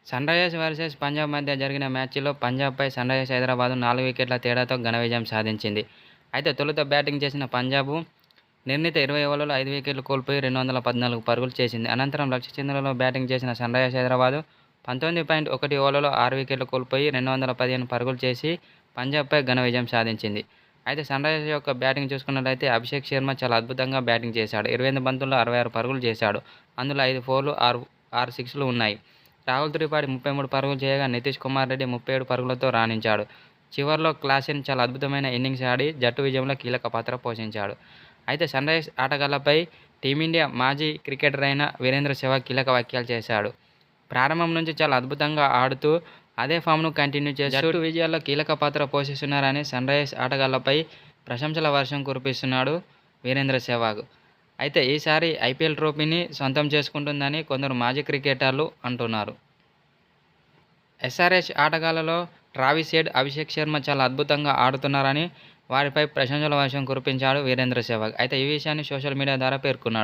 Sunrisers versus Punjab మధ్య జరిగిన మ్యాచ్‌లో పంజాబ్‌పై సన్‌రైజర్స్ హైదరాబాద్ 4 వికెట్ల తేడాతో ఘన విజయం సాధించింది. అయితే తొలుత బ్యాటింగ్ చేసిన పంజాబ్ నిర్ణీత 20 ఓవర్లలో 5 వికెట్లు కోల్పోయి 214 పరుగులు చేసింది. అనంతరం లక్ష్య ఛేదనలో బ్యాటింగ్ చేసిన సన్‌రైజర్స్ హైదరాబాద్ 19.1 ఓవర్లలో 6 వికెట్లు కోల్పోయి 215 పరుగులు చేసి పంజాబ్‌పై ఘన విజయం సాధించింది. అయితే సన్‌రైజర్స్ యొక్క బ్యాటింగ్ చూసుకున్నట్లయితే అభిషేక్ శర్మ చాలా అద్భుతంగా బ్యాటింగ్ చేశాడు. 28 బంతుల్లో 66 పరుగులు చేశాడు. అందులో 5 ఫోర్లు, 6 సిక్స్‌లు ఉన్నాయి. రాహుల్ త్రిపాఠి 33 పరుగులు చేయగా నితీష్ కుమార్ రెడ్డి 37 పరుగులతో రాణించాడు. చివర్లో క్లాసెన్ చాలా అద్భుతమైన ఇన్నింగ్స్ ఆడి జట్టు విజయంలో కీలక పాత్ర పోషించాడు. అయితే సన్‌రైజర్స్ ఆటగాళ్లపై టీమిండియా మాజీ క్రికెటర్ అయిన వీరేంద్ర సెహ్వాగ్ కీలక వ్యాఖ్యలు చేశాడు. ప్రారంభం నుంచి చాలా అద్భుతంగా ఆడుతూ అదే ఫామ్‌ను కంటిన్యూ చేస్తూ జట్టు విజయాల్లో కీలక పాత్ర పోషిస్తున్నారని సన్‌రైజర్స్ ఆటగాళ్లపై ప్రశంసల వర్షం కురిపిస్తున్నాడు వీరేంద్ర సెహ్వాగ్. అయితే ఈసారి ఐపీఎల్ ట్రోఫీని సొంతం చేసుకుంటుందని కొందరు మాజీ క్రికెటర్లు అంటున్నారు. ఎస్ఆర్హెచ్ ఆటగాళ్లలో ట్రావిస్ హెడ్, అభిషేక్ శర్మ చాలా అద్భుతంగా ఆడుతున్నారని వారిపై ప్రశంసల వర్షం కురిపించాడు వీరేంద్ర సెహ్వాగ్. అయితే ఈ విషయాన్ని సోషల్ మీడియా ద్వారా పేర్కొన్నాడు.